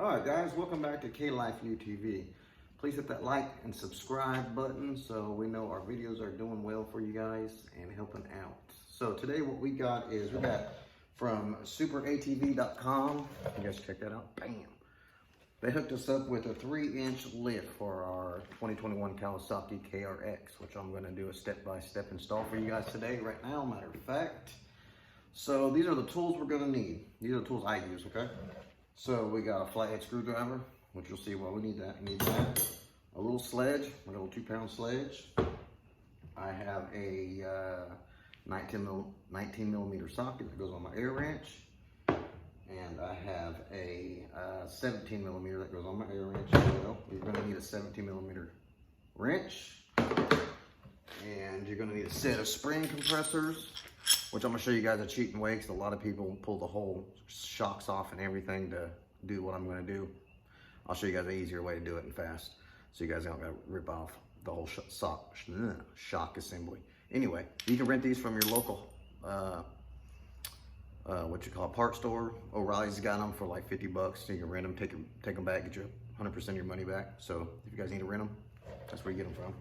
Alright guys, welcome back to K-Life UTV. Please hit that like and subscribe button so we know our videos are doing well for you guys and helping out. So today what we got is, we got from superatv.com. You guys check that out. Bam! They hooked us up with a 3-inch lift for our 2021 Kawasaki KRX, which I'm going to do a step-by-step install for you guys today, right now, matter of fact. So these are the tools we're going to need. These are the tools I use, okay? So we got a flathead screwdriver, which you'll see why we need that. We need that. A little sledge, a little 2-pound sledge. I have a 19 millimeter socket that goes on my air wrench. And I have a 17 millimeter that goes on my air wrench as well. You're gonna need a 17 millimeter wrench. And you're gonna need a set of spring compressors, which I'm gonna show you guys a cheating way, because a lot of people pull the whole shocks off and everything to do what I'm gonna do. I'll show you guys an easier way to do it and fast, so you guys don't gotta rip off the whole shock assembly. Anyway, you can rent these from your local, part store. O'Reilly's got them for like 50 bucks. So you can rent them, take them back, get your 100% of your money back. So if you guys need to rent them, that's where you get them from.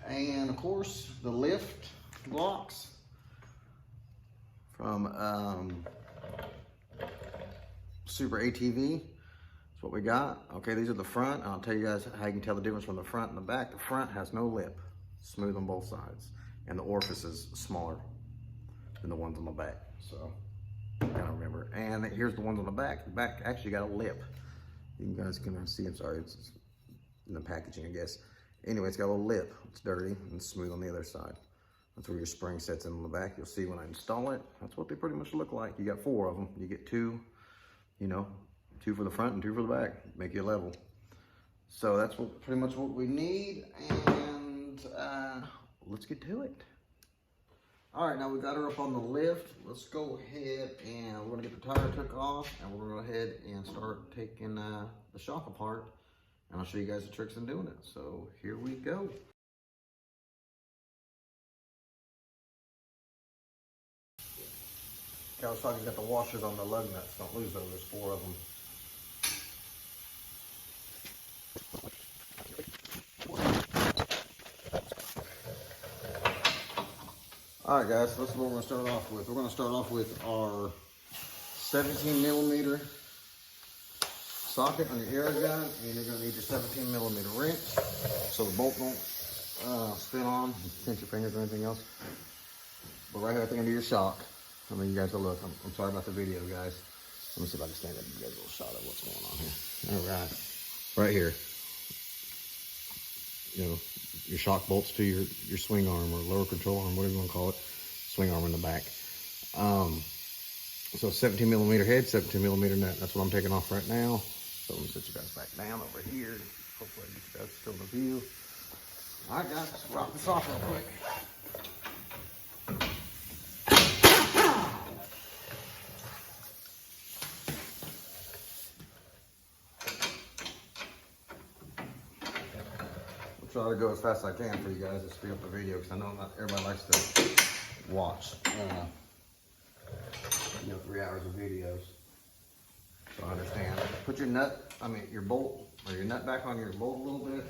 And of course, the lift blocks from Super ATV. That's what we got. Okay, these are the front. I'll tell you guys how you can tell the difference from the front and the back. The front has no lip, smooth on both sides, and the orifice is smaller than the ones on the back. So I don't remember. And here's the ones on the back. The back actually got a lip. You guys can see. I'm sorry, it's in the packaging, I guess. Anyway, it's got a little lip. It's dirty and smooth on the other side. That's where your spring sets in on the back. You'll see when I install it. That's what they pretty much look like. You got 4 of them. You get 2, 2 for the front and 2 for the back. Make you level. So that's pretty much what we need. And let's get to it. All right, now we got her up on the lift. Let's go ahead and we're gonna get the tire took off, and we're gonna go ahead and start taking the shock apart. And I'll show you guys the tricks in doing it. So here we go. Kawasaki's got the washers on the lug nuts. Don't lose those. There's 4 of them. All right, guys. So this is what we're gonna start off with. We're gonna start off with our 17 millimeter socket on your air gun, and you're gonna need your 17 millimeter wrench so the bolt don't spin on, pinch your fingers or anything else. But right here at the end of your shock, I mean, you guys will look. I'm sorry about the video, guys. Let me see if I can stand up and give you guys a little shot of what's going on here. All right, right here. Your shock bolts to your swing arm or lower control arm, whatever you want to call it. Swing arm in the back. So 17 millimeter head, 17 millimeter nut. That's what I'm taking off right now. So let me set you guys back down over here. Hopefully you guys still in the view. All right, guys, let's rock this off real quick. We'll try to go as fast as I can for you guys to speed up the video, because I know not everybody likes to watch 3 hours of videos. So I understand. Put your your bolt or your nut back on your bolt a little bit.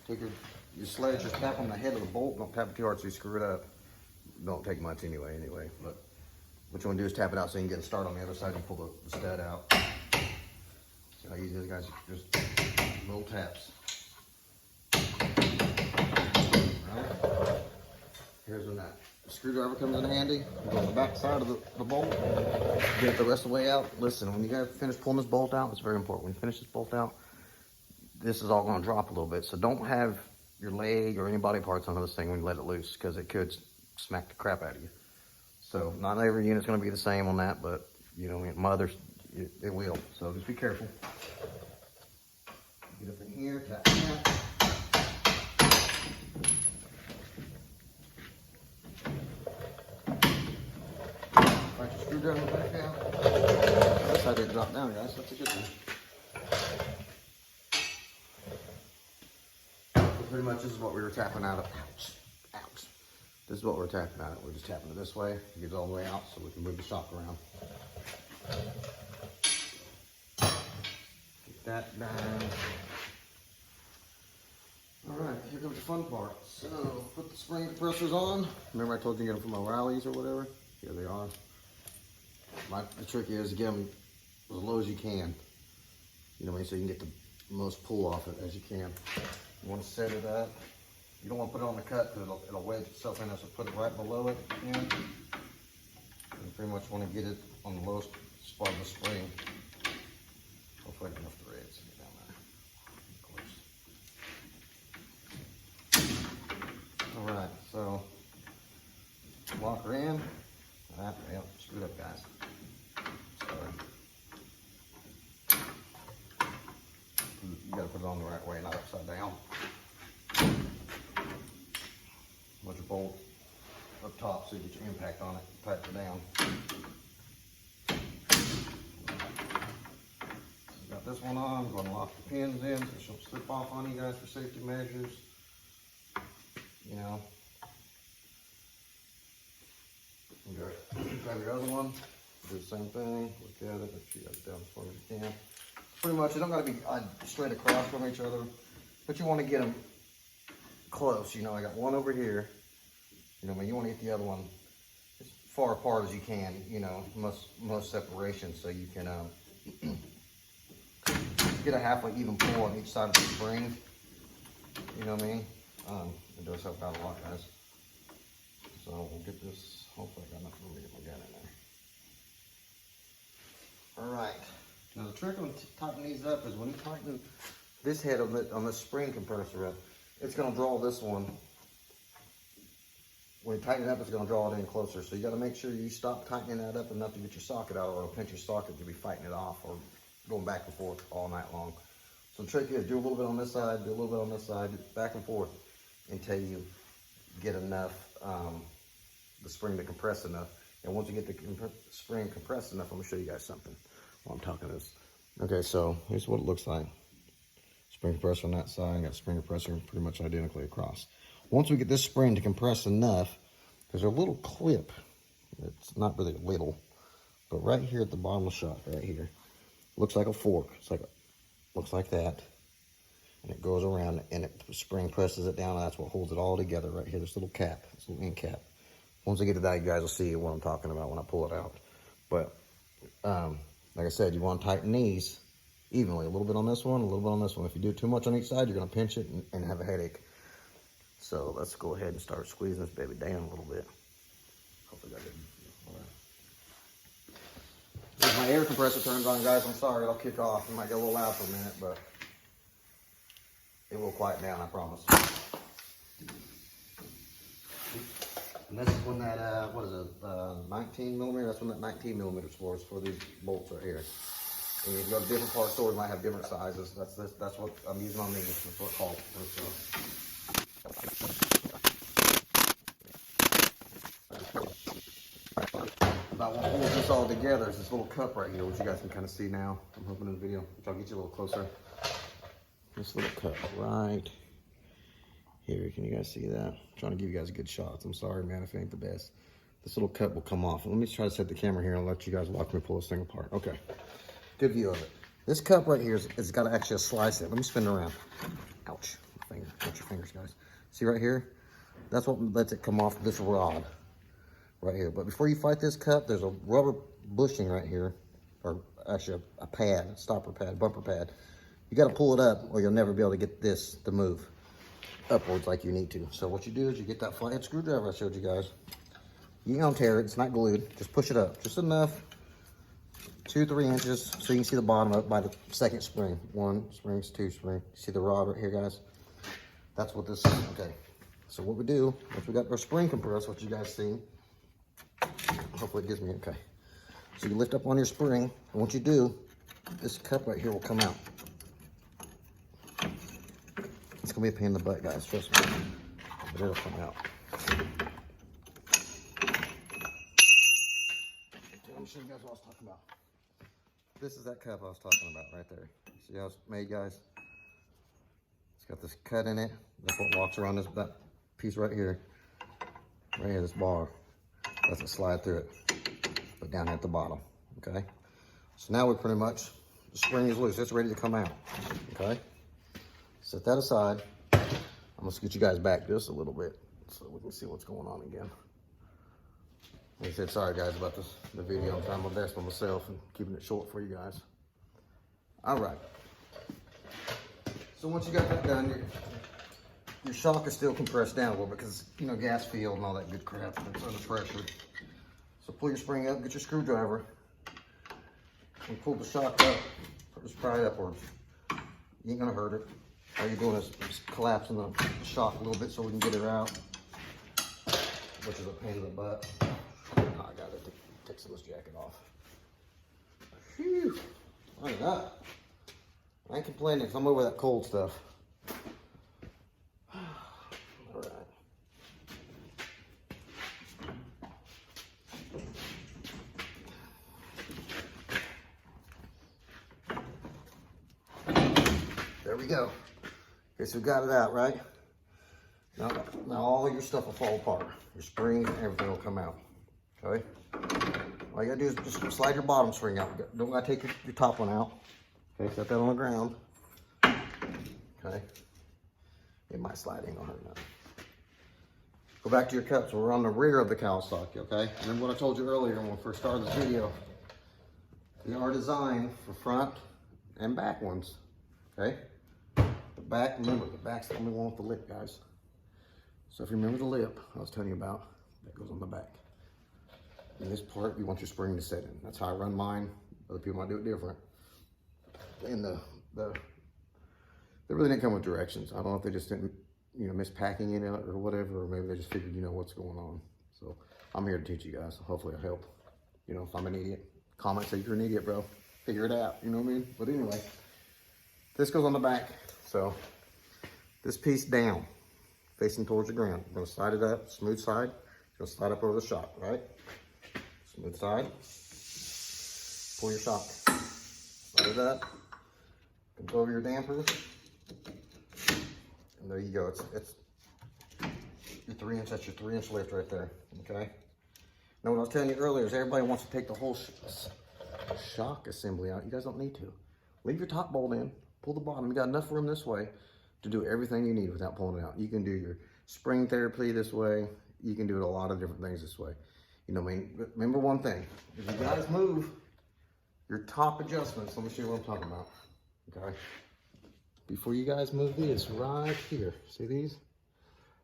Take your sledge, just tap on the head of the bolt. Don't tap it too hard so you screw it up. Don't take much anyway. But what you want to do is tap it out so you can get a start on the other side and pull the stud out. See how easy it is, guys? Just little taps. Alright. Here's the nut. The screwdriver comes in handy. Go on the back side of the bolt. Get it the rest of the way out. Listen, when you guys finish pulling this bolt out, it's very important. When you finish this bolt out, this is all going to drop a little bit. So don't have your leg or any body parts on this thing when you let it loose, because it could smack the crap out of you. So not every unit's going to be the same on that, but my others, it will. So just be careful. Get up in here, tap that. Screwdriver back out. This side didn't drop down, guys. That's a good thing. So pretty much this is what we were tapping out of. Ouch. This is what we're tapping out of. We're just tapping it this way. It gets all the way out so we can move the shock around. that down. All right, here comes the fun part. So, put the spring compressors on. Remember I told you to get them from O'Reilly's or whatever? Here they are. The trick is to get them as low as you can. You know what I mean? So you can get the most pull off it as you can. You want to set it up. You don't want to put it on the cut because it'll wedge itself in there, so put it right below it if you can. You pretty much want to get it on the lowest spot of the spring. Hopefully I got enough threads to get down there. Of course. Alright, so lock her in. Yep, screwed up, guys. Sorry. You gotta put it on the right way, not upside down. Put your bolt up top so you get your impact on it. Tighten it down. Got this one on. I'm going to lock the pins in so she won't slip off on you guys for safety measures. You know. Grab your other one. Do the same thing. Look at it. Make sure you got it down as far as you can. Pretty much, you don't got to be straight across from each other, but you want to get them close. You know, I got one over here. You know, I mean, you want to get the other one as far apart as you can. You know, most separation, so you can get a halfway even pull on each side of the spring. You know what I mean? It does help out a lot, guys. So we'll get this. Hopefully, I got enough room to get my gun in there. All right. Now the trick on tightening these up is when you tighten this head on this spring compressor up, it's going to draw this one. When you tighten it up, it's going to draw it in closer. So you got to make sure you stop tightening that up enough to get your socket out, or it'll pinch your socket. You'll be fighting it off or going back and forth all night long. So the trick is do a little bit on this side, do a little bit on this side, back and forth until you get enough, the spring to compress enough. And once you get the spring compressed enough, I'm going to show you guys something while I'm talking this. Okay, so here's what it looks like. Spring compressor on that side, got spring compressor pretty much identically across. Once we get this spring to compress enough, there's a little clip. It's not really little, but right here at the bottom of the shock, right here, looks like a fork. It's like looks like that, and it goes around, and the spring presses it down. And that's what holds it all together right here. This little cap, this little end cap. Once I get to that, you guys will see what I'm talking about when I pull it out. But like I said, you want to tighten these evenly. A little bit on this one, a little bit on this one. If you do too much on each side, you're going to pinch it and have a headache. So let's go ahead and start squeezing this baby down a little bit. Hopefully that didn't. All right. If my air compressor turns on, guys, I'm sorry, it'll kick off. It might get a little loud for a minute, but it will quiet down, I promise. And this is when that, what is it, 19 millimeter? That's when that 19 millimeter is for these bolts right here. And you go to different parts stores, might have different sizes. That's what I'm using on these. That's what it's called. About what holds this all together is this little cup right here, which you guys can kind of see now. I'm hoping in the video, which I'll get you a little closer. This little cup right here. Can you guys see that? I'm trying to give you guys good shots. I'm sorry, man, if it ain't the best. This little cup will come off. Let me try to set the camera here and let you guys watch me pull this thing apart. Okay, good view of it. This cup right here it's got actually a slice in it. Let me spin it around. Ouch, finger. Watch your fingers, guys. See right here? That's what lets it come off this rod right here. But before you fight this cup, there's a rubber bushing right here, or actually a pad, a stopper pad, bumper pad. You got to pull it up or you'll never be able to get this to move upwards like you need to. So what you do is you get that flathead screwdriver I showed you guys. You can untear it, it's not glued. Just push it up, just enough, 2-3 inches, so you can see the bottom up by the second spring. 1 springs, 2 springs. See the rod right here, guys? That's what this is. Okay. So what we do, once we got our spring compressed, what you guys see, hopefully it gives me okay. So you lift up on your spring, and once you do, this cup right here will come out. It's gonna be a pain in the butt, guys, trust me, but it'll come out. Let me show you guys what I was talking about. This is that cup I was talking about right there. See how it's made, guys? It's got this cut in it. That's what walks around that piece right here, this bar. Lets it slide through it, but down at the bottom, okay? So now we pretty much The spring is loose. It's ready to come out. Okay? Set that aside. I'm gonna scoot you guys back just a little bit so we can see what's going on again. Like I said, sorry guys about the video. I'm trying my best for myself and keeping it short for you guys. All right. So once you got that done, your shock is still compressed down a little bit because, you know, gas field and all that good crap that's under pressure. So pull your spring up, get your screwdriver, and pull the shock up, just pry it upwards. You ain't gonna hurt it. All you're doing is just collapsing the shock a little bit so we can get her out, which is a pain in the butt. Oh, I gotta take some of this jacket off. Phew, look at that. I ain't complaining because I'm over that cold stuff. All right. There we go. Okay, so we got it out, right? Now all of your stuff will fall apart. Your springs and everything will come out, okay? All you gotta do is just slide your bottom spring out. Don't gotta take your top one out. Okay, set that on the ground. Okay. It might slide, ain't gonna hurt nothing. Go back to your cups. We're on the rear of the Kawasaki, okay? Remember what I told you earlier when we first started this video. They are designed for front and back ones, okay? The back, remember, the back's the only one with the lip, guys. So if you remember the lip I was telling you about, that goes on the back. In this part, you want your spring to set in. That's how I run mine. Other people might do it different. And they really didn't come with directions. I don't know if they just didn't, you know, miss packing it out or whatever, or maybe they just figured, you know, what's going on. So I'm here to teach you guys. Hopefully I'll help. You know, if I'm an idiot, comment, say you're an idiot, bro. Figure it out, you know what I mean? But anyway, this goes on the back. So this piece down, facing towards the ground. We're gonna slide it up, smooth side. You're gonna slide up over the shock, right? Smooth side. Pull your shock. Slide it up. Comes over your damper. And there you go. It's your 3-inch. That's your 3-inch lift right there. Okay. Now what I was telling you earlier is everybody wants to take the whole shock assembly out. You guys don't need to. Leave your top bolt in. Pull the bottom. You got enough room this way to do everything you need without pulling it out. You can do your spring therapy this way. You can do a lot of different things this way. You know what I mean? But remember one thing. If you guys move your top adjustments, let me show you what I'm talking about. Okay? Before you guys move these right here, see these?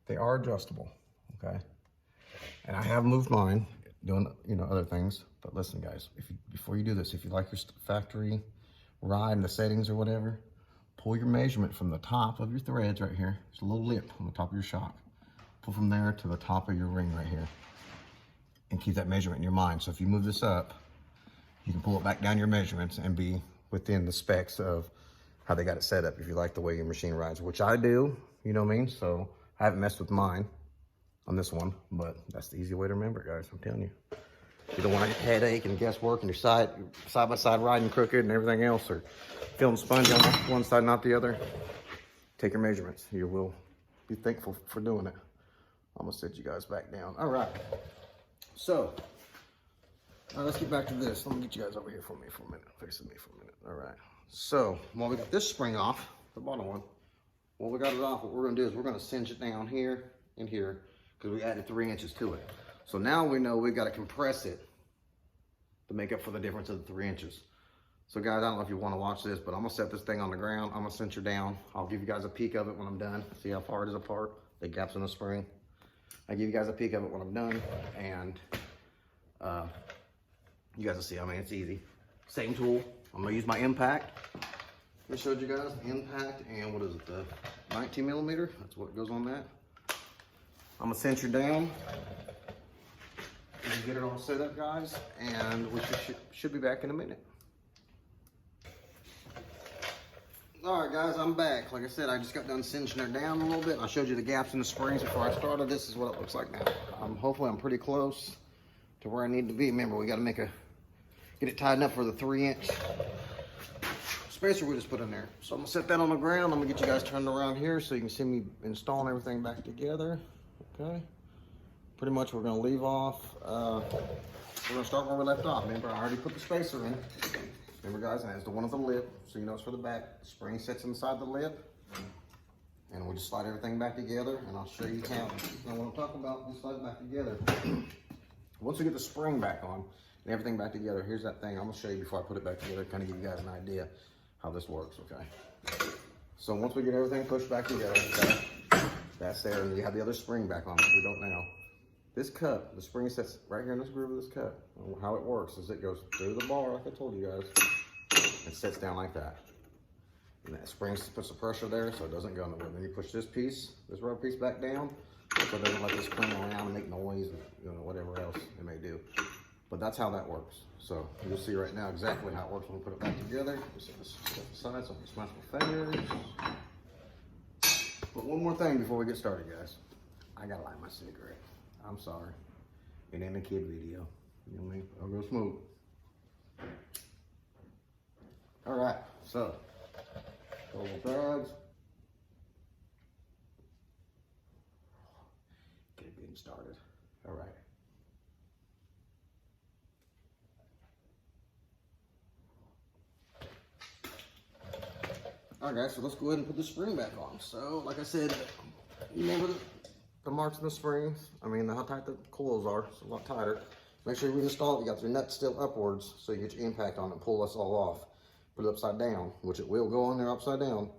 They are adjustable, okay? And I have moved mine, doing, you know, other things. But listen, guys, before you do this, if you like your factory ride and the settings or whatever, pull your measurement from the top of your threads right here. There's a little lip on the top of your shock. Pull from there to the top of your ring right here. And keep that measurement in your mind. So if you move this up, you can pull it back down your measurements and be within the specs of how they got it set up if you like the way your machine rides, which I do, you know what I mean? So I haven't messed with mine on this one, but that's the easy way to remember it, guys, I'm telling you. You don't want to get headache and guesswork and your side by side riding crooked and everything else, or feeling spongy on one side, not the other. Take your measurements. You will be thankful for doing it. I'm gonna set you guys back down. All right. So, let's get back to this. Let me get you guys over here for a minute. Facing me for a minute. All right. So, while we got this spring off, the bottom one, while we got it off, what we're gonna do is we're gonna cinch it down here and here because we added 3 inches to it. So now we know we gotta compress it to make up for the difference of the 3 inches. So guys, I don't know if you wanna watch this, but I'm gonna set this thing on the ground. I'm gonna cinch her down. I'll give you guys a peek of it when I'm done. See how far it is apart, the gaps in the spring. I'll give you guys a peek of it when I'm done, and you guys will see. I mean, it's easy. Same tool. I'm gonna use my impact. I showed you guys impact, and what is it, the 19 millimeter? That's what goes on that. I'm gonna cinch her down and get it all set up, guys, and we should be back in a minute. All right, guys, I'm back. Like I said, I just got done cinching her down a little bit. I showed you the gaps in the springs before I started. This is what it looks like now. Hopefully I'm pretty close to where I need to be. Remember, we got to get it tightened up for the 3-inch spacer we just put in there. So I'm gonna set that on the ground. I'm gonna get you guys turned around here so you can see me installing everything back together. Okay. Pretty much we're gonna leave off. We're gonna start where we left off. Remember, I already put the spacer in. Remember, guys, and it's the one with the lip, so you know it's for the back. The spring sits inside the lip, and we just slide everything back together, and I'll show you how. Now what I'm talking about, we slide it back together. Once we get the spring back on and everything back together, here's that thing. I'm gonna show you before I put it back together, kind of give you guys an idea how this works, okay? So once we get everything pushed back together, okay, that's there, and you have the other spring back on, which we don't now. This cup, the spring sits right here in this groove of this cup. And how it works is it goes through the bar, like I told you guys, and sits down like that. And that spring puts the pressure there so it doesn't go nowhere. Then you push this piece, this rubber piece back down, so it doesn't let this spring around and make noise, and, you know, whatever else it may do. But that's how that works. So you'll see right now exactly how it works when we put it back together. Just set this stuff aside so I can smash my fingers. But one more thing before we get started, guys. I gotta light my cigarette. I'm sorry. It ain't a kid video. You know what I mean? I'll go smoke. All right, so little bags. Get it getting started. All right. All right, guys, so let's go ahead and put the spring back on. So, like I said, you remember the marks in the springs? I mean, how tight the coils are, it's a lot tighter. Make sure you reinstall it. You got your nut still upwards so you get your impact on it and pull this all off. Put it upside down, which it will go on there upside down.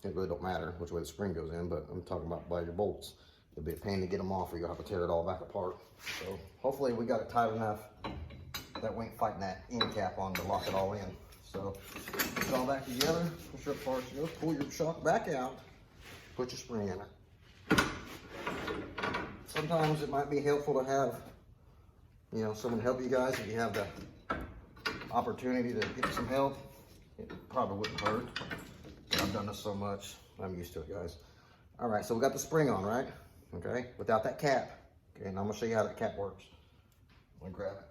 It really don't matter which way the spring goes in, but I'm talking about by your bolts. It'll be a pain to get them off or you'll have to tear it all back apart. So hopefully we got it tight enough that we ain't fighting that end cap on to lock it all in. So put it all back together, push it up as far as you go, pull your shock back out, put your spring in it. Sometimes it might be helpful to have, you know, someone help you guys if you have the opportunity to get some help. It probably wouldn't hurt. I've done this so much, I'm used to it, guys. All right, so we got the spring on, right? Okay, without that cap. Okay, and I'm gonna show you how that cap works. I'm gonna grab it.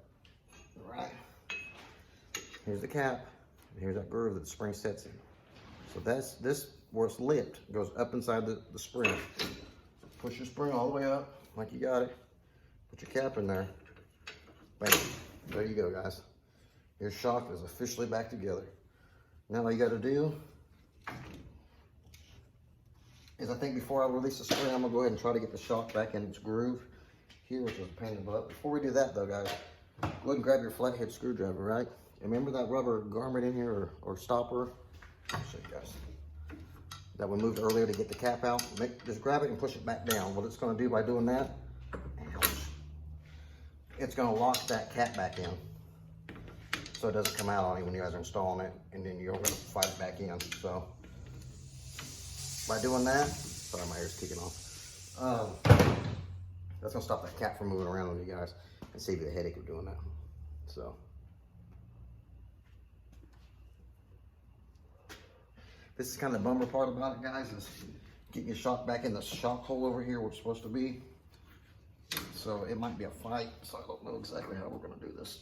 All right, here's the cap, and here's that groove that the spring sets in. So that's this where it's lipped, goes up inside the spring. So push your spring all the way up, like you got it. Put your cap in there. Bam, there you go, guys. Your shock is officially back together. Now all you gotta do is, I think before I release the spring, I'm gonna go ahead and try to get the shock back in its groove here, which is a pain in the butt. Before we do that though, guys, go ahead and grab your flathead screwdriver, right? And remember that rubber garment in here or stopper? I'll show you guys. That we moved earlier to get the cap out. Just grab it and push it back down. What it's gonna do by doing that, it's gonna lock that cap back in, so it doesn't come out on you when you guys are installing it, and then you're gonna fight it back in. So by doing that, sorry, my hair's kicking off. That's gonna stop that cap from moving around on you guys and save you the headache of doing that. So this is kind of the bummer part about it, guys, is getting your shock back in the shock hole over here where it's supposed to be. So it might be a fight, so I don't know exactly how we're gonna do this.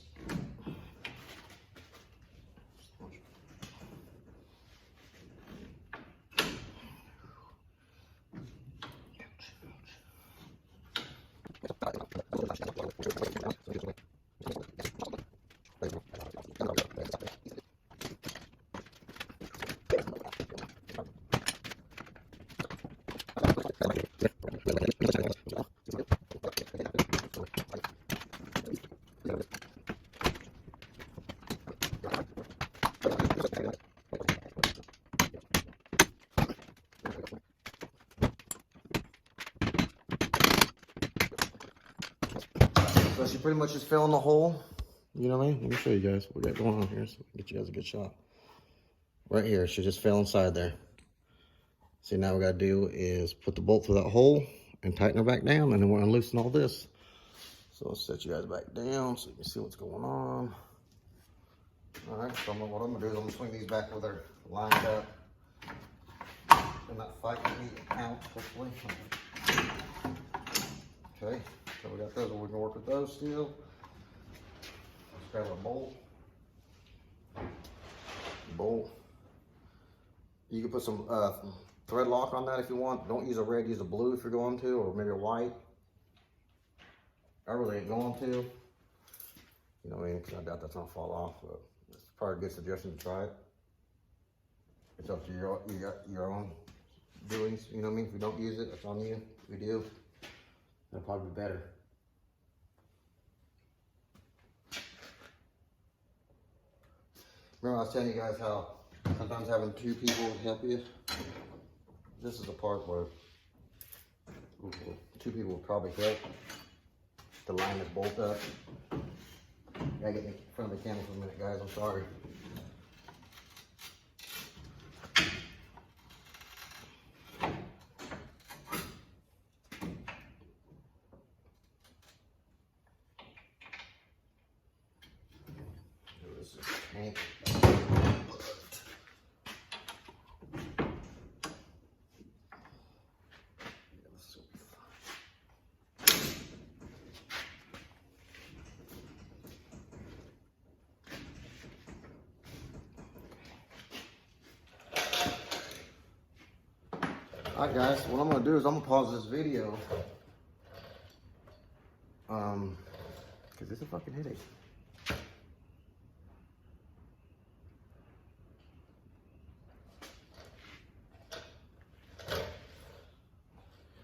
So she pretty much just filling the hole. You know what I mean? Let me show you guys what we got going on here so we can get you guys a good shot. Right here, she just fell inside there. See, now what we gotta do is put the bolt through that hole and tighten her back down, and then we're gonna loosen all this. So I'll set you guys back down so you can see what's going on. All right, so what I'm gonna do is I'm gonna swing these back where they're lined up. And not fighting me out, hopefully. Okay, so we got those, we can work with those still. Let's grab a bolt. You can put some thread lock on that if you want. Don't use a red, use a blue if you're going to, or maybe a white. I really ain't going to. You know what I mean? Because I doubt that's gonna fall off, but probably a good suggestion to try it. It's up to your own doings, you know what I mean? If you don't use it, it's on you. If you do, it'll probably be better. Remember I was telling you guys how sometimes having 2 people would help you? This is the part where 2 people would probably help to line this bolt up. Gotta get in front of the camera for a minute, guys, I'm sorry. This is tank. Alright guys, what I'm going to do is I'm going to pause this video. Because it's a fucking headache.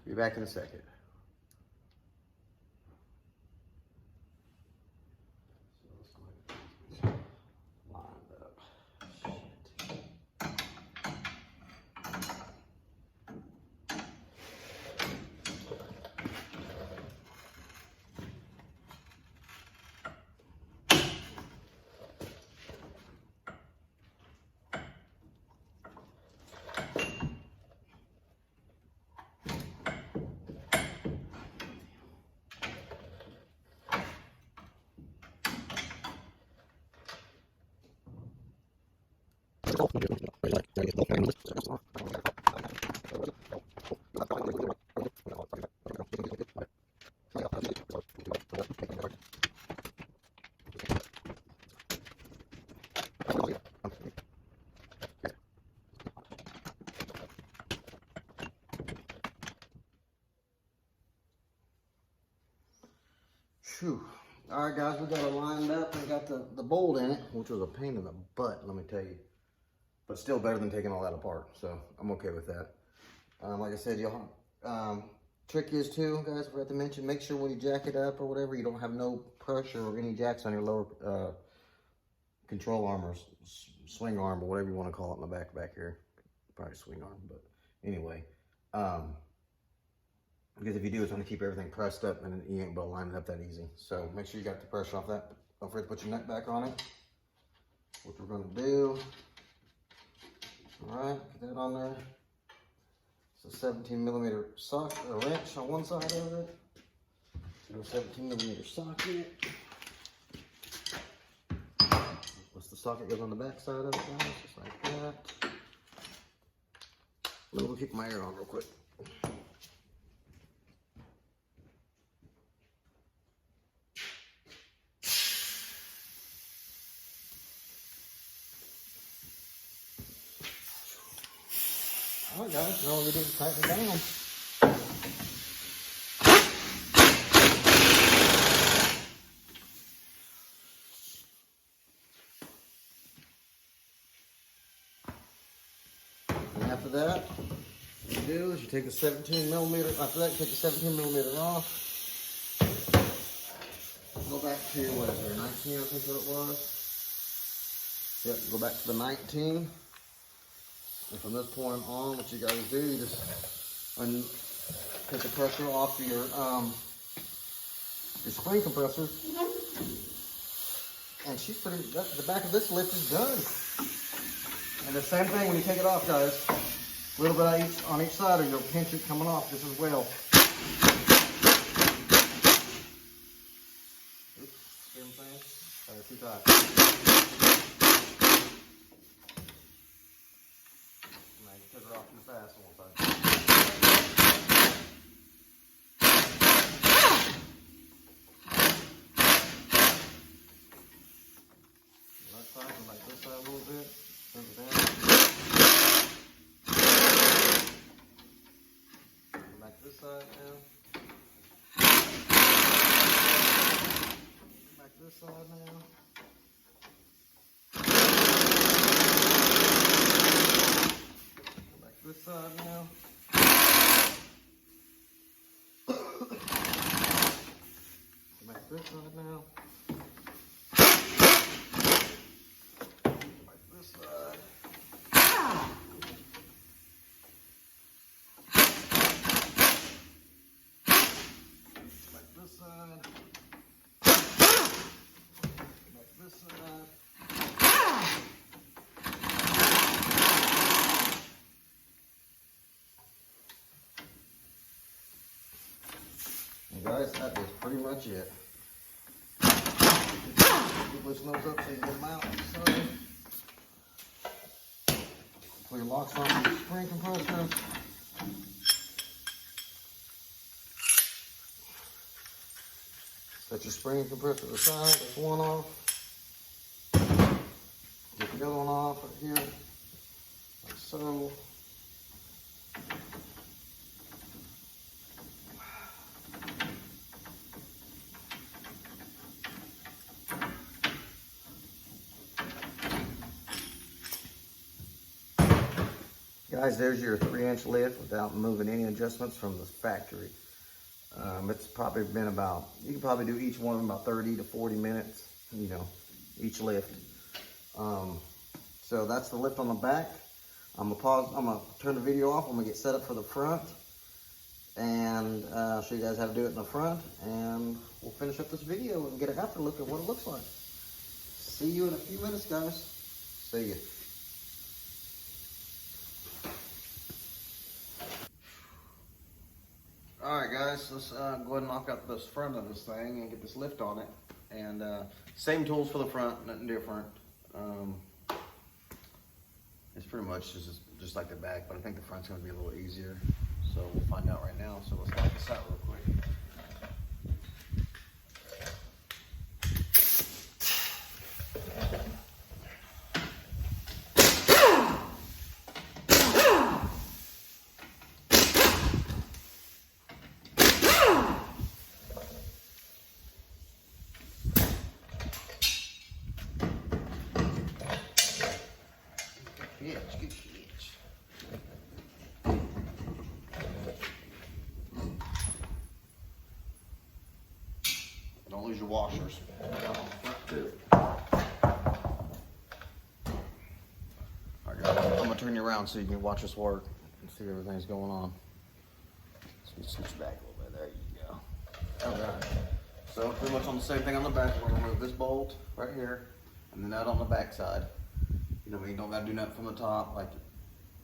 Be back in a second. All right, guys, we got it lined up and got the bolt in it, which was a pain in the butt, let me tell you. But still better than taking all that apart, so I'm okay with that. Like I said, y'all, trick is too, guys, I forgot to mention, make sure when you jack it up or whatever, you don't have no pressure or any jacks on your lower control arm or swing arm or whatever you want to call it in the back here. Probably swing arm, but anyway. Because if you do, it's going to keep everything pressed up and you ain't able to line it up that easy. So make sure you got the pressure off that. Don't forget to put your nut back on it. What we're going to do. Alright, get that on there. It's a 17 millimeter socket, or wrench on one side of it. So a 17 millimeter socket. Once the socket goes on the back side of it, guys, just like that. Let me go kick my air on real quick. Alright guys, now we're going to tighten it down. And after that, what you do is you take the 17 millimeter, after that you take the 17 millimeter off. Go back to, what is there, 19 I think what it was. Yep, go back to the 19. And from this point on, what you guys do, you just take the pressure off your spring compressor. And she's pretty, the back of this lift is done. And the same thing when you take it off, guys. A little bit on each side or you'll pinch it coming off just as well. Oops, see what I'm saying? Too tight. Took her off too fast one time. That side, come back this side a little bit. Bring it down. Come back this side now. Come back this side now. pretty much it. Loosen those up so you get them out. So, pull your locks on your spring compressor. Set your spring compressor aside. That's one off. Get the other one off right here, like so. Guys, there's your 3-inch lift without moving any adjustments from the factory. It's probably been about, you can probably do each one in about 30 to 40 minutes, you know, each lift. So that's the lift on the back. I'm gonna turn the video off. I'm gonna get set up for the front and show you guys how to do it in the front, and we'll finish up this video and get an after look at what it looks like. See you in a few minutes, guys. See ya. All right, guys, let's go ahead and knock out this front of this thing and get this lift on it. And same tools for the front, nothing different. It's pretty much just like the back, but I think the front's gonna be a little easier. So we'll find out right now. So let's knock this out real quick. Good hitch. Don't lose your washers. Alright guys, I'm gonna turn you around so you can watch us work and see everything's going on. Let's switch back a little bit. There you go. Alright. So pretty much on the same thing on the back. We're gonna remove this bolt right here and the nut on the back side. You know, you don't gotta do nothing from the top like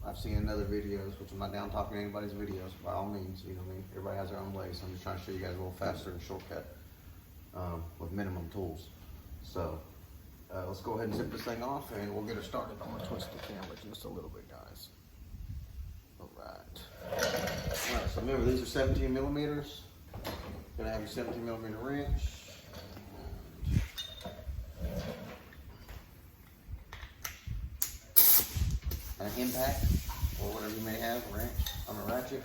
I've seen in other videos, which I'm not down talking anybody's videos by all means. You know what I mean? Everybody has their own way, so I'm just trying to show you guys a little faster and shortcut with minimum tools. So let's go ahead and zip this thing off and we'll get it started. I'm gonna twist the camera just a little bit, guys. All right. All right. So remember, these are 17 millimeters. Gonna have your 17 millimeter wrench. An impact, or whatever you may have, a wrench on a ratchet.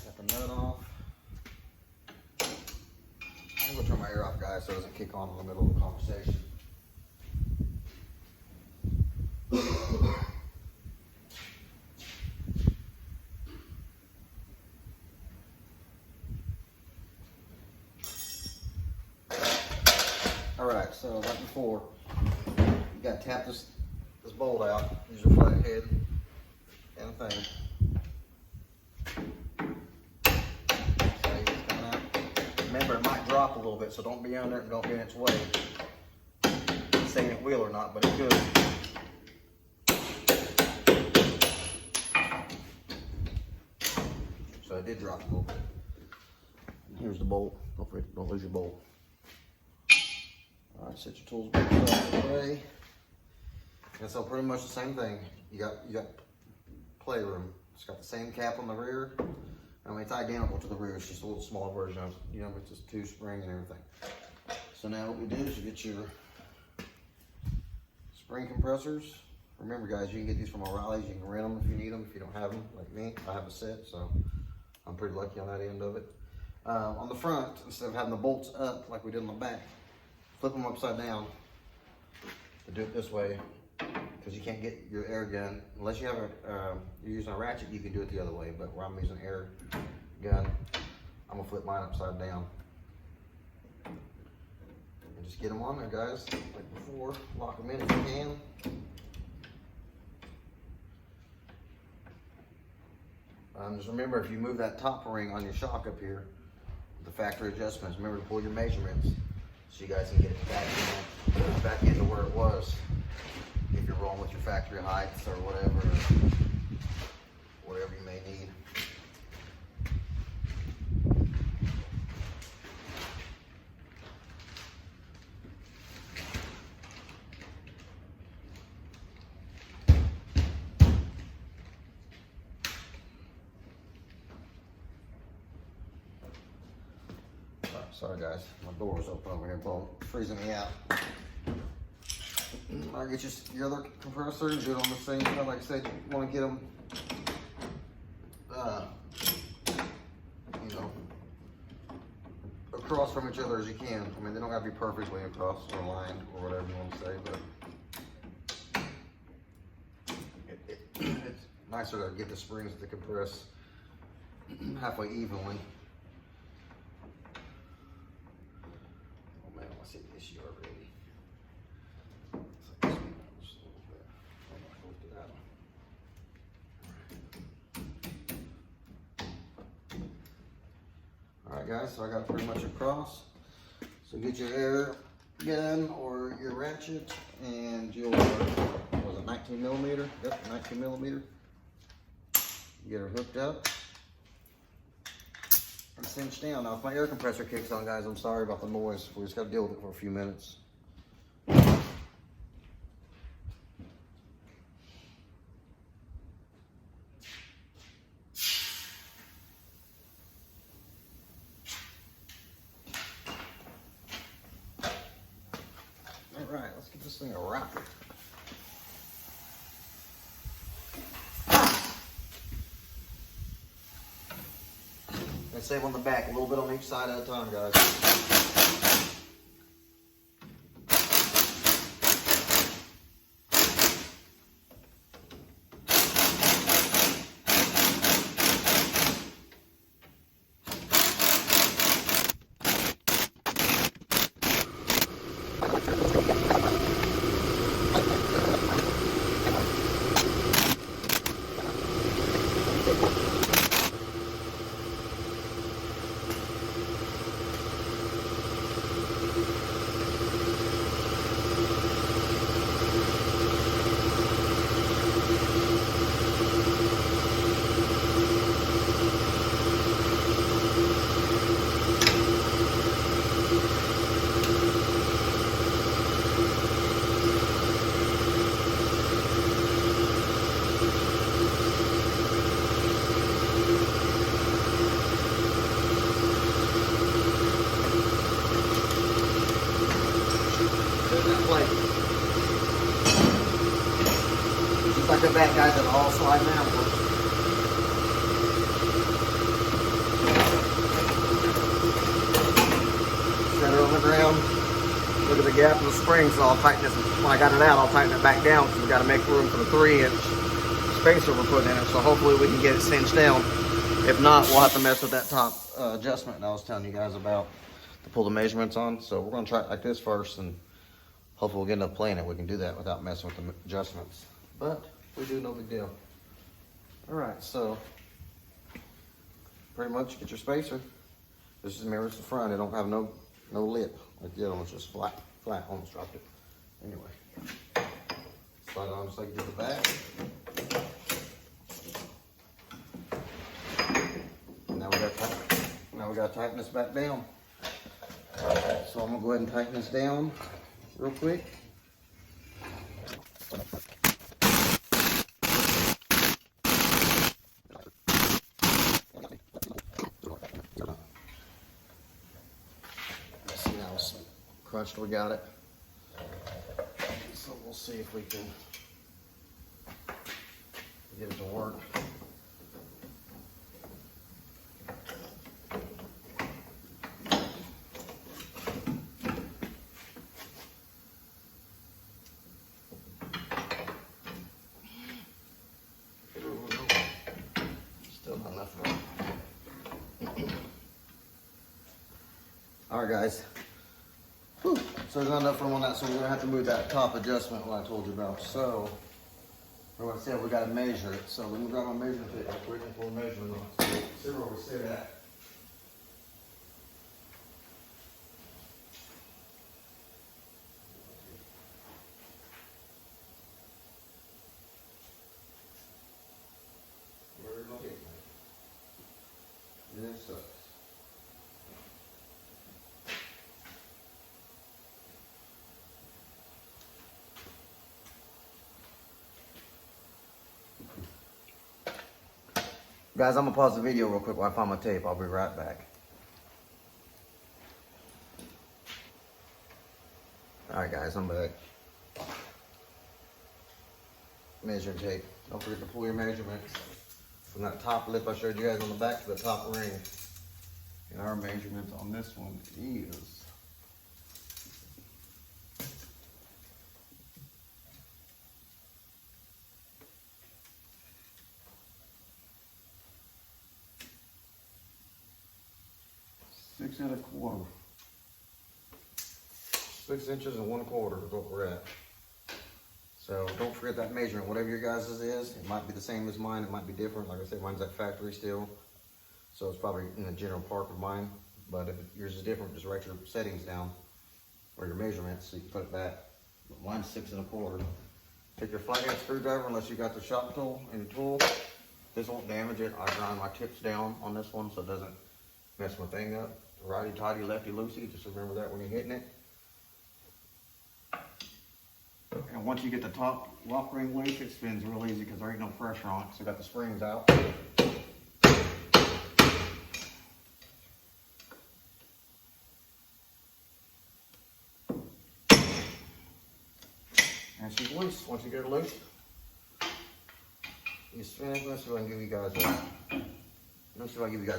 Got the nut off. I'm gonna turn my ear off, guys, so it doesn't kick on in the middle of the conversation. Alright, so like before, you gotta tap this bolt out, use your flat head and a thing. See, it's coming out. Remember, it might drop a little bit, so don't be under it and don't get in its way. I'm saying it will or not, but it could. So it did drop a little bit. And here's the bolt. Don't lose your bolt. All right, set your tools back out of the way. And so pretty much the same thing. You got playroom. It's got the same cap on the rear. I mean, it's identical to the rear. It's just a little smaller version of, you know, it's just 2-spring and everything. So now what we do is you get your spring compressors. Remember, guys, you can get these from O'Reilly's. You can rent them if you need them. If you don't have them, like me, I have a set, so I'm pretty lucky on that end of it. On the front, instead of having the bolts up like we did on the back, flip them upside down to do it this way, because you can't get your air gun unless you have you're using a ratchet. You can do it the other way, but where I'm using air gun, I'm gonna flip mine upside down and just get them on there, guys, like before. Lock them in if you can. Just remember, if you move that top ring on your shock up here, the factory adjustments, remember to pull your measurements so you guys can get it back into where it was. if you're rolling with your factory heights or whatever you may need. Sorry guys, my door's open over here, freezing me out. I'll get your other compressor and do it on the same side. Like I said, you want to get them, you know, across from each other as you can. I mean, they don't have to be perfectly across or aligned or whatever you want to say, but it's nicer to get the springs to compress halfway evenly. Alright guys, so I got pretty much across. So get your air gun or your ratchet and your, what was it, 19 millimeter? Yep, 19 millimeter. Get her hooked up and cinched down. Now if my air compressor kicks on, guys, I'm sorry about the noise. We just got to deal with it for a few minutes. Alright, let's get this thing a rocket. And save on the back, a little bit on each side at a time, guys. Just like the back guys that all slide downwards. Set her on the ground. Look at the gap in the spring, so I'll tighten this. When I got it out, I'll tighten it back down because we got to make room for the 3-inch spacer we're putting in it. So hopefully we can get it cinched down. If not, we'll have to mess with that top adjustment that I was telling you guys about to pull the measurements on. So we're going to try it like this first, and hopefully we'll get enough playing it. We can do that without messing with the adjustments. But we do, no big deal. All right, so pretty much get your spacer. This is mirrors the front. It don't have no lip. Like the other one's just flat. Almost dropped it. Anyway, slide it on just like you did the back. Now we got to tighten this back down. So I'm gonna go ahead and tighten this down real quick. Let's see how crunched we got it. So we'll see if we can get it to work. Alright guys, whew. So there's not enough room on that, so we're going to have to move that top adjustment what I told you about. So, for what I said, we got to measure it. So let me grab my measuring tape real quick and pull a measurement on it. See where we sit at. sucks. Guys, I'm gonna pause the video real quick while I find my tape. I'll be right back. Alright guys, I'm back. Measuring tape. Don't forget to pull your measurements from that top lip I showed you guys on the back to the top ring. And our measurements on this one is 6 1/4. 6 inches and 1/4 is what we're at. So don't forget that measurement. Whatever your guys' is, it might be the same as mine. It might be different. Like I said, mine's at factory still. So it's probably in the general park of mine. But if yours is different, just write your settings down or your measurements so you can put it back. But mine's 6 1/4. Take your flathead screwdriver unless you got the shop tool and your tool. This won't damage it. I grind my tips down on this one so it doesn't mess my thing up. Righty tighty, lefty loosey. Just remember that when you're hitting it. And once you get the top lock ring loose, it spins real easy because there ain't no pressure on it. So got the springs out. And she's loose. Once you get her loose, you spin it. Let's see if I can give you guys a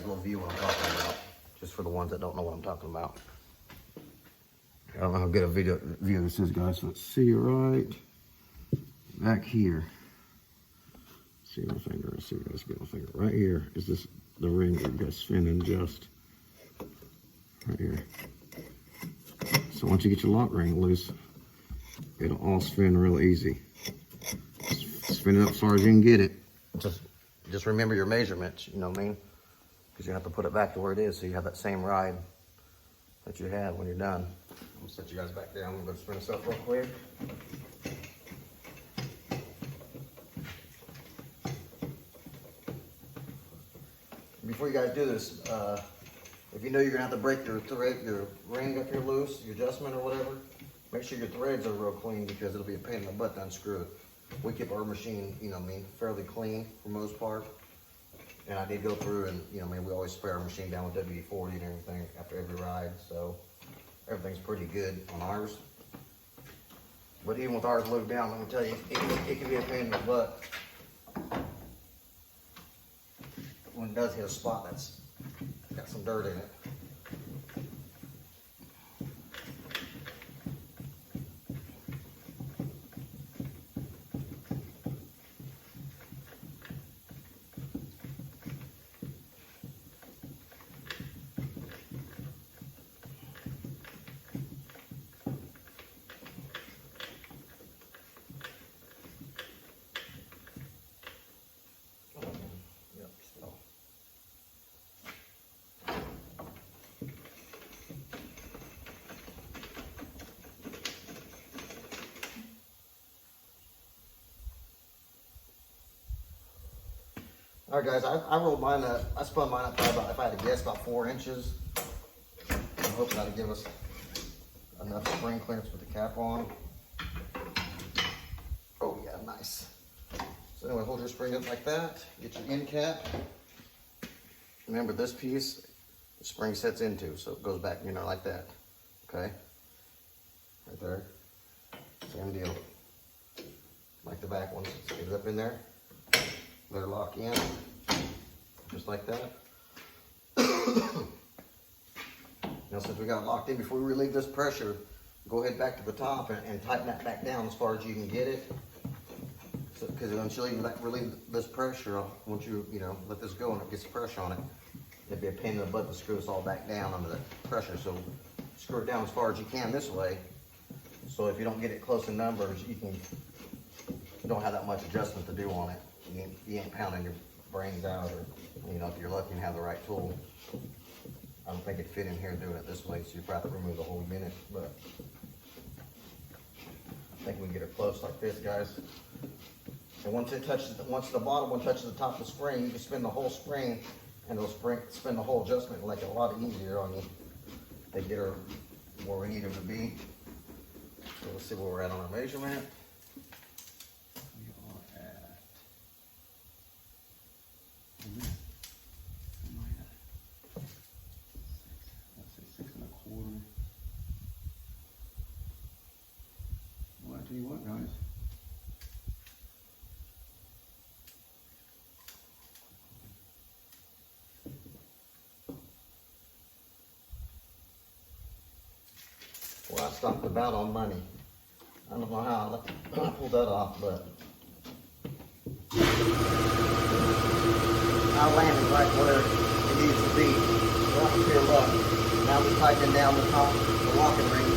little view of what I'm talking about. Just for the ones that don't know what I'm talking about. I don't know how good a view this is, guys. Let's see right back here. See my finger. Let's see, guys, get my finger. Right here is this the ring that got spinning just right here. So once you get your lock ring loose, it'll all spin real easy. Spin it up as far as you can get it. Just remember your measurements. You know what I mean? Because you have to put it back to where it is, so you have that same ride that you have when you're done. I'm gonna set you guys back down. I'm gonna spin this up real quick. Before you guys do this, if you know you're gonna have to break your ring up here loose, your adjustment or whatever, make sure your threads are real clean because it'll be a pain in the butt to unscrew it. We keep our machine, you know what I mean, fairly clean for the most part. And I did go through and, you know, I mean, we always spray our machine down with WD-40 and everything after every ride, so everything's pretty good on ours. But even with ours loaded down, let me tell you, it can be a pain in the butt when it does hit a spot that's got some dirt in it. All right, guys, I rolled mine up. I spun mine up by about, if I had to guess, about 4 inches. I'm hoping that'll give us enough spring clearance with the cap on. Oh yeah, nice. So anyway, hold your spring up like that. Get your end cap. Remember this piece, the spring sets into, so it goes back, you know, like that. Okay? Right there. Same deal. Like the back ones. Just get it up in there. Let her lock in, just like that. Now, since we got it locked in, before we relieve this pressure, go ahead back to the top and tighten that back down as far as you can get it. Because until you relieve this pressure, once you let this go and it gets pressure on it, it'd be a pain in the butt to screw this all back down under the pressure. So screw it down as far as you can this way. So if you don't get it close in numbers, you don't have that much adjustment to do on it. You ain't pounding your brains out, or if you're lucky and have the right tool. I don't think it'd fit in here doing it this way, so you probably remove the whole unit, but I think we can get it close like this, guys. And once the bottom one touches the top of the spring, you can spin the whole spring and it'll spin the whole adjustment and make it a lot easier on you. They get her where we need them to be. So let's see where we're at on our measurement. We are at, let's say 6 1/4. Well, I tell you what, guys. Well, I stopped about on money. I don't know how I pulled that off, but I landed right where it needs to be. Right up here, look. Now we're tightening down the top of the locking ring.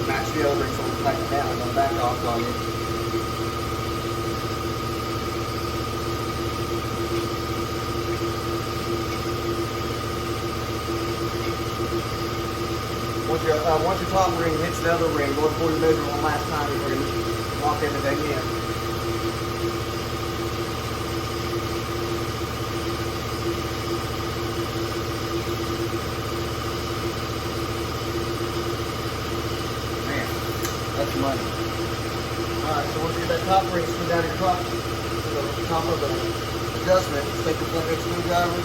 Match the O-ring, so we're tightening down and go back off on you. Once your top ring hits the other ring, go before you measure one last time before you lock everything in. Man, that's money. Alright, so once you get that top ring screwed down your top, to the top of the adjustment, just take the flat screwdriver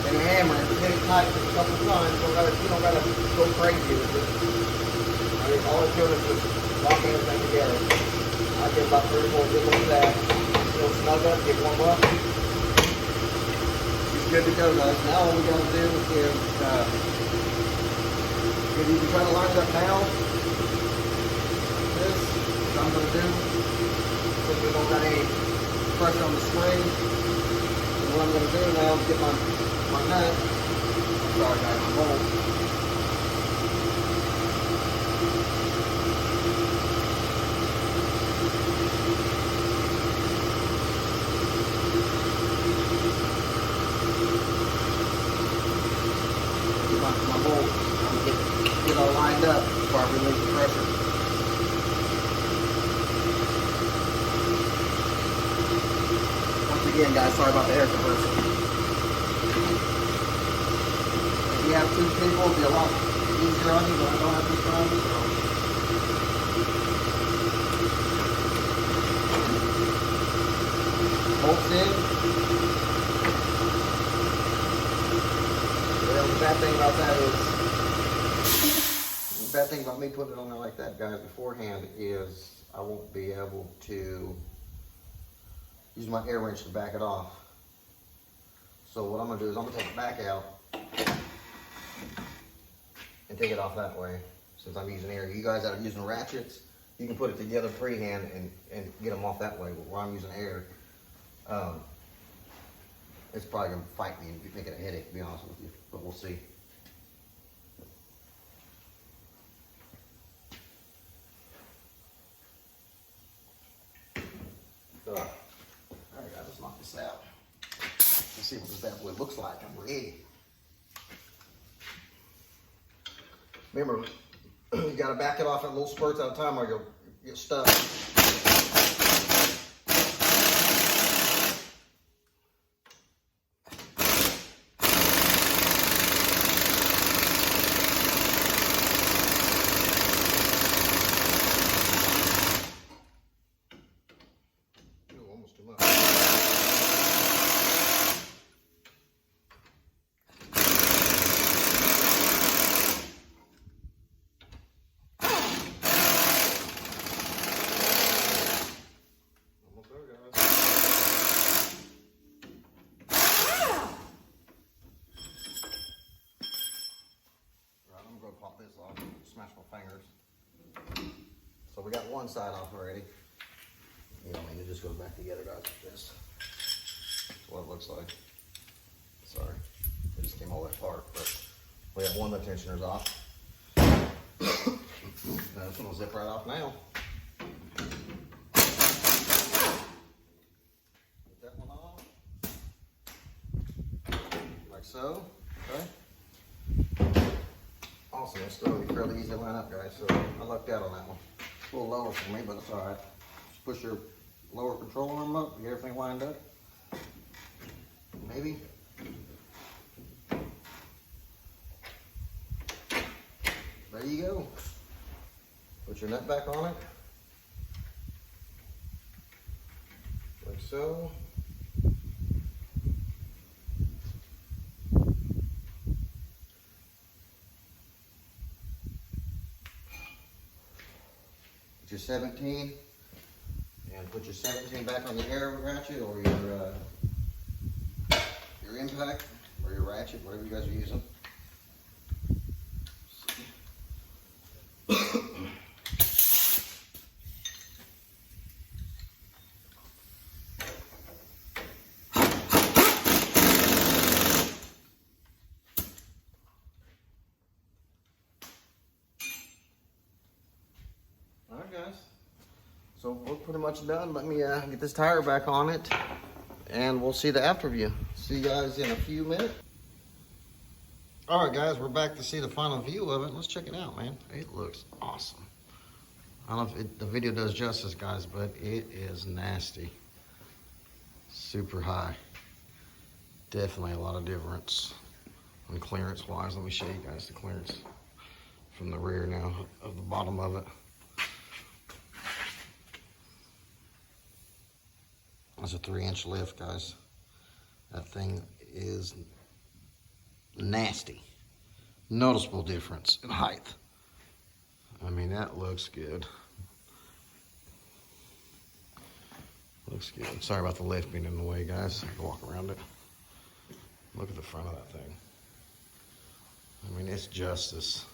and a hammer and hit it tight a couple times. You don't gotta go crazy with it. I mean, all it's doing is just locking everything together. I get about 3 or 4 good ones of that. It'll snug up, get warm up. It's good to go, guys. Now all we gotta do is, if you can try to line it up now, this, what I'm gonna do, since we don't got any pressure on the spring, and what I'm gonna do now is get my nut. Sorry guys, my bolt. My bolt. I'm gonna get all lined up before I release the pressure. Once again, guys, sorry about the air compressor. If you have 2 people, it'll be a lot easier on you, but I don't have this one, so. Bolts in. Well, the bad thing about that is, the bad thing about me putting it on there like that, guys, beforehand, is I won't be able to use my air wrench to back it off. So what I'm gonna do is I'm gonna take it back out and take it off that way, since I'm using air. You guys that are using ratchets, you can put it together freehand and get them off that way. But where I'm using air, it's probably gonna fight me and make it a headache, to be honest with you, but we'll see. All right, guys, let's knock this out. Let's see what this bad boy looks like. I'm ready. Remember, you gotta back it off at little spurts at a time or you'll get stuck. Ooh, almost too much. Pop this off, smash my fingers. So we got one side off already. You know, I mean, it just goes back together, guys, like this. That's what it looks like. Sorry, it just came all that apart, but we have one of the tensioners off. Now this one will zip right off now. Get that one off. Like so, okay? Awesome, it's still going to be fairly easy to line up, guys, so I lucked out on that one. It's a little lower for me, but it's alright. Just push your lower control arm up, get everything lined up. And maybe. There you go. Put your nut back on it. Like so. Put your 17, and put your 17 back on the air ratchet or your impact or your ratchet, whatever you guys are using. Alright guys, so we're pretty much done. Let me get this tire back on it and we'll see the after view. See you guys in a few minutes. Alright guys, we're back to see the final view of it. Let's check it out, man. It looks awesome. I don't know if the video does justice, guys, but it is nasty. Super high. Definitely a lot of difference on clearance wise. Let me show you guys the clearance from the rear now of the bottom of it. That's a 3-inch lift, guys. That thing is nasty. Noticeable difference in height. I mean, that looks good. Looks good. Sorry about the lift being in the way, guys. I can walk around it. Look at the front of that thing. I mean, it's justice.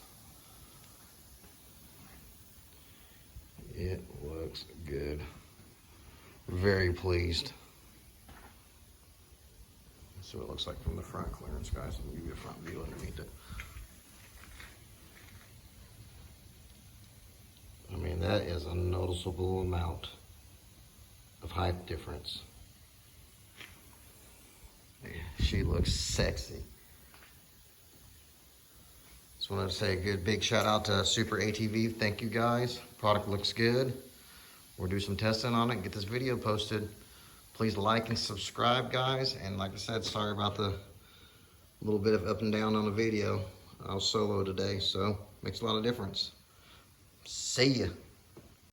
It looks good. Very pleased. That's what it looks like from the front clearance, guys. Let me give you a front view underneath it. I mean, that is a noticeable amount of height difference. Yeah, she looks sexy. Just wanted to say a good big shout out to Super ATV. Thank you guys. Product looks good. We'll do some testing on it, get this video posted. Please like and subscribe, guys. And like I said, sorry about the little bit of up and down on the video. I was solo today, so makes a lot of difference. See ya.